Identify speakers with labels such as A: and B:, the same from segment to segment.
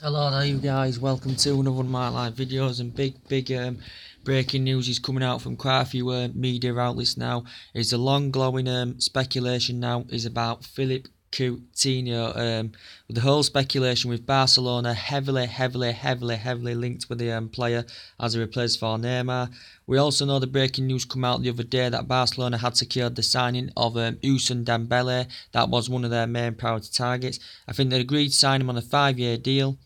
A: Hello there you guys, welcome to another one of my live videos, and big breaking news is coming out from quite a few media outlets now. It's a long glowing speculation now is about Philip Coutinho, with the whole speculation with Barcelona heavily linked with the player as a replacement for Neymar. We also know the breaking news come out the other day that Barcelona had secured the signing of Ousmane Dembele. That was one of their main priority targets. I think they agreed to sign him on a 5-year deal.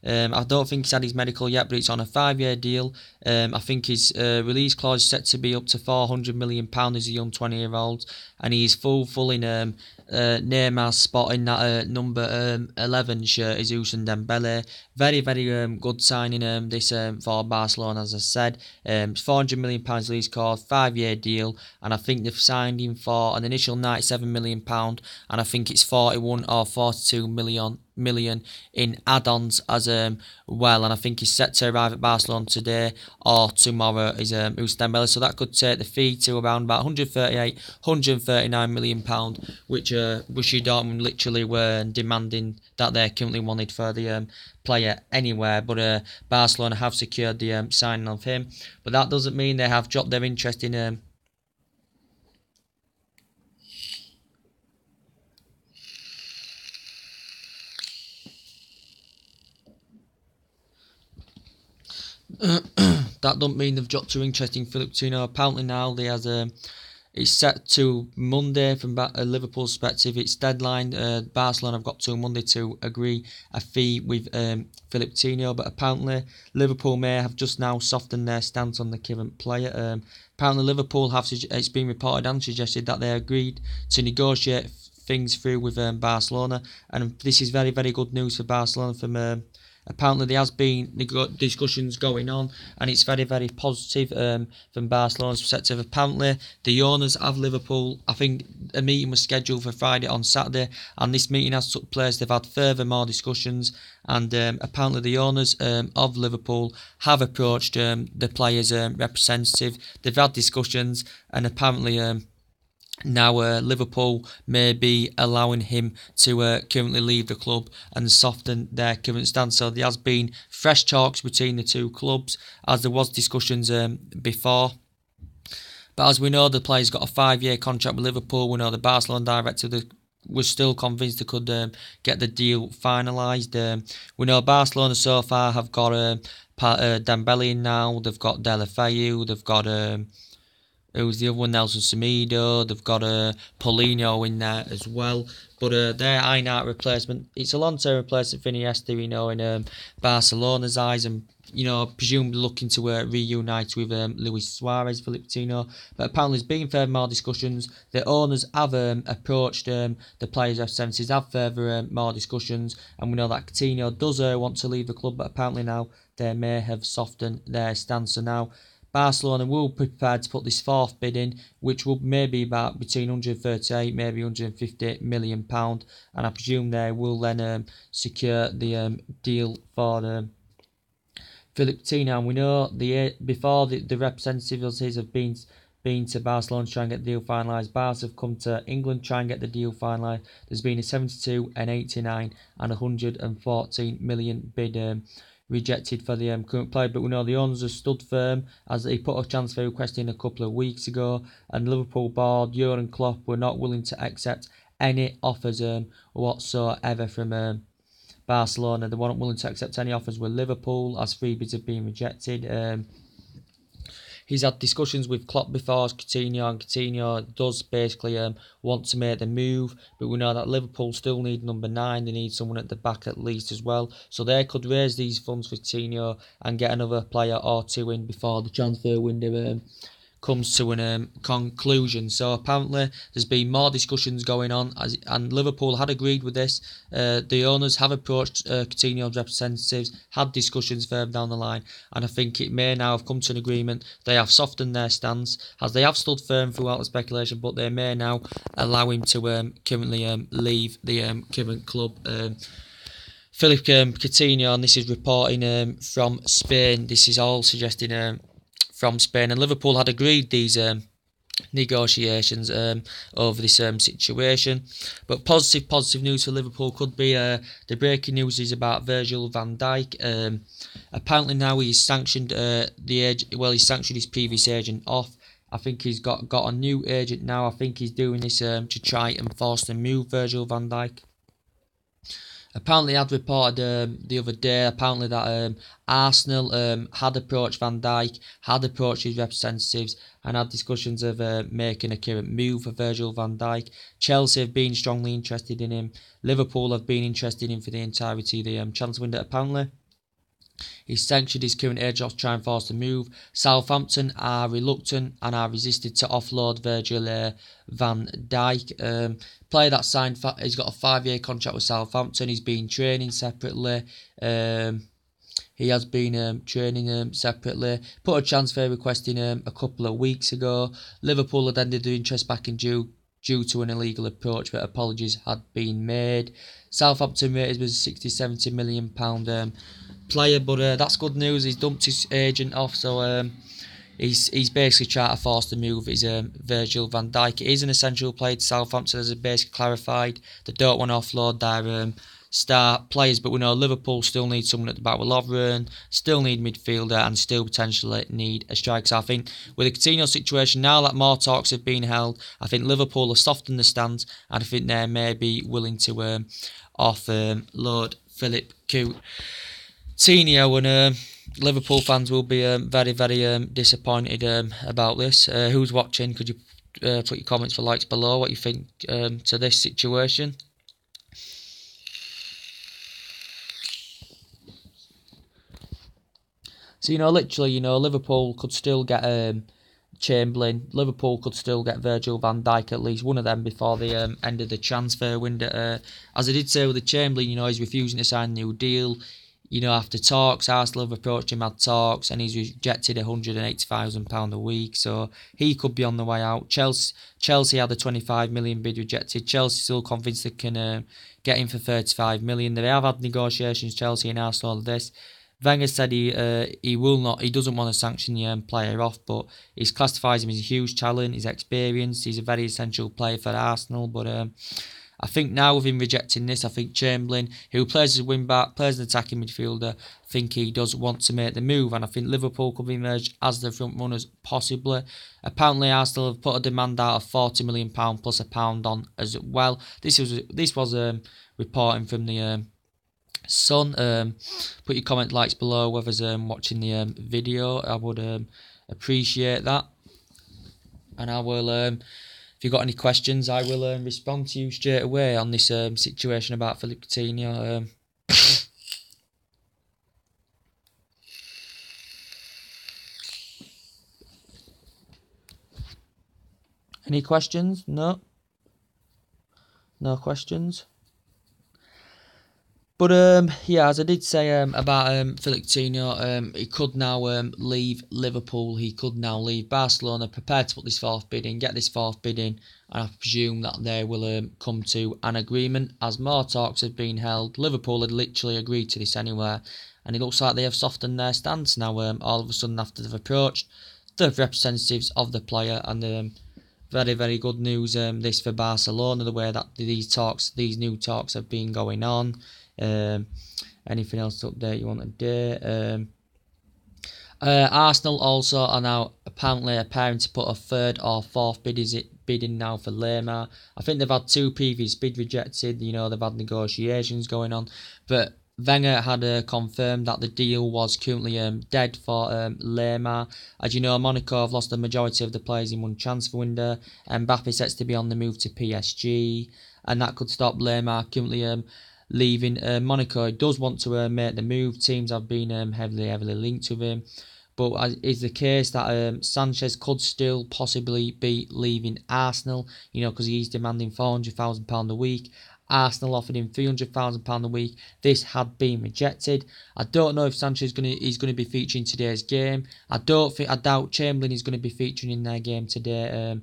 A: I don't think he's had his medical yet, but it's on a 5-year deal. I think his release clause is set to be up to £400 million as a young 20-year-old, and he's full in Neymar's spot in that number 11 shirt is Ousmane Dembele. Very good signing this for Barcelona, as I said. £400 million release clause, 5-year deal, and I think they've signed him for an initial £97 million, and I think it's 41 or 42 million in add-ons as well, and I think he's set to arrive at Barcelona today or tomorrow is Ousmane Dembele, so that could take the fee to around about 139 million pound, which Borussia Dortmund literally were demanding that they currently wanted for the player anywhere, but Barcelona have secured the signing of him, but that doesn't mean they have dropped their interest in that don't mean they've dropped their interest in Philip Coutinho. Apparently now they has it's set to Monday from a Liverpool perspective. It's deadline. Barcelona have got till Monday to agree a fee with Philip Coutinho, but apparently Liverpool may have just now softened their stance on the current player. Apparently Liverpool have, it's been reported and suggested that they agreed to negotiate things through with Barcelona, and this is very good news for Barcelona. From apparently there has been discussions going on, and it's very positive from Barcelona's perspective. Apparently the owners of Liverpool, I think a meeting was scheduled for Friday on Saturday, and this meeting has took place. They've had more discussions, and apparently the owners of Liverpool have approached the players' representative. They've had discussions, and apparently now Liverpool may be allowing him to currently leave the club and soften their current stance. So there has been fresh talks between the two clubs, as there was discussions before. But as we know, the player's got a 5-year contract with Liverpool. We know the Barcelona director was still convinced they could get the deal finalised. We know Barcelona so far have got Dembele in now. They've got Deulofeu. They've got who's the other one? Nelson Semedo. They've got Paulinho in there as well. But their Einart replacement, it's a long-term replacement for Iniesta, in Barcelona's eyes, and presumably looking to reunite with Luis Suarez, Philip Coutinho. But apparently there's been further more discussions. The owners have approached the players' representatives, have further more discussions, and we know that Coutinho does want to leave the club, but apparently now they may have softened their stance. So now Barcelona will be prepared to put this fourth bid in, which will maybe about between 138, maybe 150 million pound, and I presume they will then secure the deal for Philip Coutinho. And we know before the representatives have been to Barcelona to try and get the deal finalised. Barca have come to England to try and get the deal finalised. There's been a 72, an 89, and 114 million bid rejected for the current player, but we know the owners have stood firm as they put a transfer request in a couple of weeks ago, and Liverpool board, Jurgen Klopp, were not willing to accept any offers whatsoever from Barcelona. They weren't willing to accept any offers with Liverpool, as 3 bids have been rejected. He's had discussions with Klopp before, Coutinho, and Coutinho does basically want to make the move, but we know that Liverpool still need number 9. They need someone at the back at least as well, so they could raise these funds for Coutinho and get another player or two in before the transfer window comes to an conclusion. So apparently there's been more discussions going on, and Liverpool had agreed with this. The owners have approached Coutinho's representatives, had discussions further down the line, and I think it may now have come to an agreement. They have softened their stance, as they have stood firm throughout the speculation, but they may now allow him to currently leave the current club. Philip Coutinho, and this is reporting from Spain. This is all suggesting from Spain, and Liverpool had agreed these negotiations over this situation. But positive news for Liverpool could be the breaking news is about Virgil van Dijk. Apparently now he's sanctioned he's sanctioned his previous agent off. I think he's got a new agent now. I think he's doing this to try and force the move Virgil van Dijk. Apparently, I'd reported the other day, apparently that Arsenal had approached Van Dijk, had approached his representatives, and had discussions of making a current move for Virgil van Dijk. Chelsea have been strongly interested in him. Liverpool have been interested in him for the entirety of the transfer window, apparently. He's sanctioned his current agent to try and force the move. Southampton are reluctant and are resisted to offload Virgil van Dijk. Player that signed, he's got a 5-year contract with Southampton. He's been training separately. He has been training separately. Put a transfer request in a couple of weeks ago. Liverpool had ended the interest back in due to an illegal approach, but apologies had been made. Southampton rated was a £60-70 million player, but that's good news. He's dumped his agent off, so he's basically trying to force the move. Is Virgil van Dijk. It is an essential player to Southampton, as I basically clarified. They don't want to offload their star players, but we know Liverpool still need someone at the back with Lovren, still need midfielder, and still potentially need a striker. So I think with the Coutinho situation, now that more talks have been held, I think Liverpool have softened the stance, and I think they may be willing to offload Philip Coutinho, and Liverpool fans will be very, very disappointed about this. Who's watching? Could you put your comments for likes below what you think to this situation? So, literally, Liverpool could still get Chamberlain. Liverpool could still get Virgil van Dijk, at least one of them, before the end of the transfer window. As I did say with the Chamberlain, he's refusing to sign a new deal. After talks, Arsenal have approached him, had talks, and he's rejected £180,000 a week, so he could be on the way out. Chelsea had a 25 million bid rejected. Chelsea still convinced they can get him for 35 million. They have had negotiations, Chelsea and Arsenal, of this. Wenger said he doesn't want to sanction the player off, but he classifies him as a huge talent. He's experienced. He's a very essential player for Arsenal. But I think now with him rejecting this, I think Chamberlain, who plays as a wing-back, plays as an attacking midfielder, I think he does want to make the move, and I think Liverpool could emerge as the front runners, possibly. Apparently, Arsenal have put a demand out of £40 million plus a pound on as well. This was reporting from the Sun. Put your comment likes below whoever's watching the video. I would appreciate that, and I will if you've got any questions, I will respond to you straight away on this situation about Philip Coutinho. Any questions? No questions. But as I did say about Philip Coutinho, he could now leave Liverpool. He could now leave Barcelona, prepared to put this fourth bid in, get this fourth bid in, and I presume that they will come to an agreement, as more talks have been held. Liverpool had literally agreed to this anyway, and it looks like they have softened their stance now. All of a sudden, after they've approached the representatives of the player, and very, very good news this for Barcelona, the way that these new talks have been going on. Anything else to update you on today? Arsenal also are now apparently preparing to put a third or fourth bid in now for Lemar. I think they've had 2 previous bid rejected. They've had negotiations going on, but Wenger had confirmed that the deal was currently dead for Lemar. As you know, Monaco have lost the majority of the players in one transfer window. Mbappe sets to be on the move to PSG, and that could stop Lemar currently leaving Monaco. He does want to make the move. Teams have been heavily linked with him, but is the case that Sanchez could still possibly be leaving Arsenal, because he's demanding £400,000 a week. Arsenal offered him £300,000 a week. This had been rejected. I don't know if Sanchez is going to be featuring today's game. I doubt Chamberlain is going to be featuring in their game today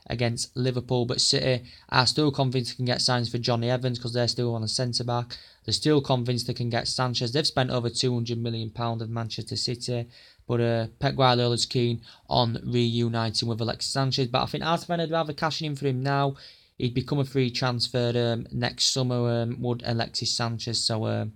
A: against Liverpool, but City are still convinced they can get signs for Johnny Evans, because they're still on a centre-back. They're still convinced they can get Sanchez. They've spent over £200 million of Manchester City. But Pep Guardiola's keen on reuniting with Alexis Sanchez. But I think Arsenal would rather cashing in for him now. He'd become a free transfer next summer, would Alexis Sanchez. So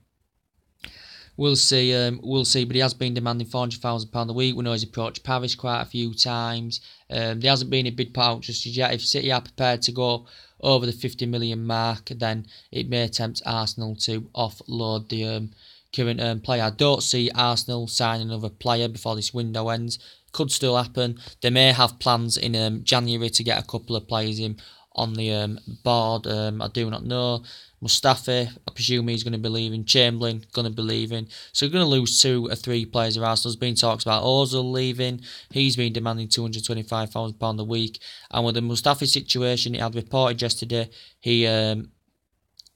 A: we'll see. We'll see. But he has been demanding £400,000 a week. We know he's approached Paris quite a few times. There hasn't been a bid put out just yet. If City are prepared to go over the 50 million mark, then it may tempt Arsenal to offload the current player. I don't see Arsenal signing another player before this window ends. Could still happen. They may have plans in January to get a couple of players in on the board. I do not know. Mustafi, I presume he's going to be leaving. Chamberlain, going to be leaving. So we're going to lose 2 or 3 players of Arsenal. There's been talks about Ozil leaving. He's been demanding £225,000 a week. And with the Mustafi situation, it had reported yesterday,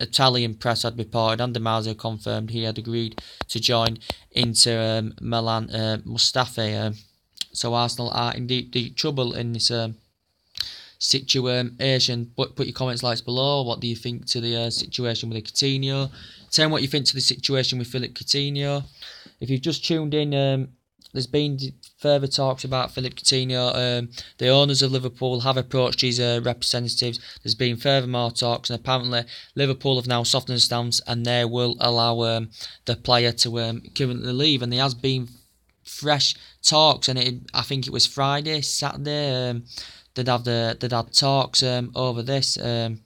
A: Italian press had reported, and Damasio confirmed he had agreed to join Inter Milan. Mustafi. So Arsenal are in deep trouble in this situation. But put your comments below. What do you think to the situation with Coutinho? Tell me what you think to the situation with Philippe Coutinho. If you've just tuned in, there's been further talks about Philippe Coutinho. The owners of Liverpool have approached his representatives. There's been further more talks, and apparently Liverpool have now softened the stance, and they will allow the player to currently leave. And there has been fresh talks, and I think it was Friday, Saturday. They'd had talks over this, and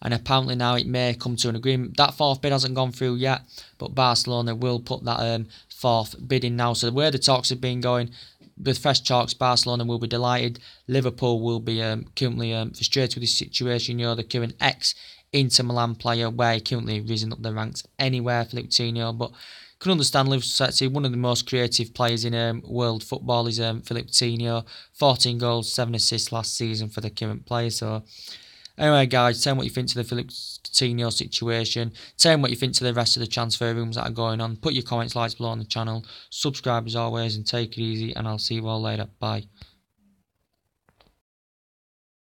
A: apparently now it may come to an agreement. That 4th bid hasn't gone through yet, but Barcelona will put that 4th bid in now. So the way the talks have been going, with fresh talks, Barcelona will be delighted. Liverpool will be currently frustrated with this situation. The current ex-Inter Milan player, where he currently risen up the ranks anywhere, Philippe Coutinho, but can understand Liverpool. One of the most creative players in world football is Philippe Coutinho. 14 goals, 7 assists last season for the current player. So anyway, guys, tell me what you think to the Philippe Coutinho situation. Tell me what you think to the rest of the transfer rooms that are going on. Put your comments below on the channel. Subscribe as always, and take it easy, and I'll see you all later. Bye.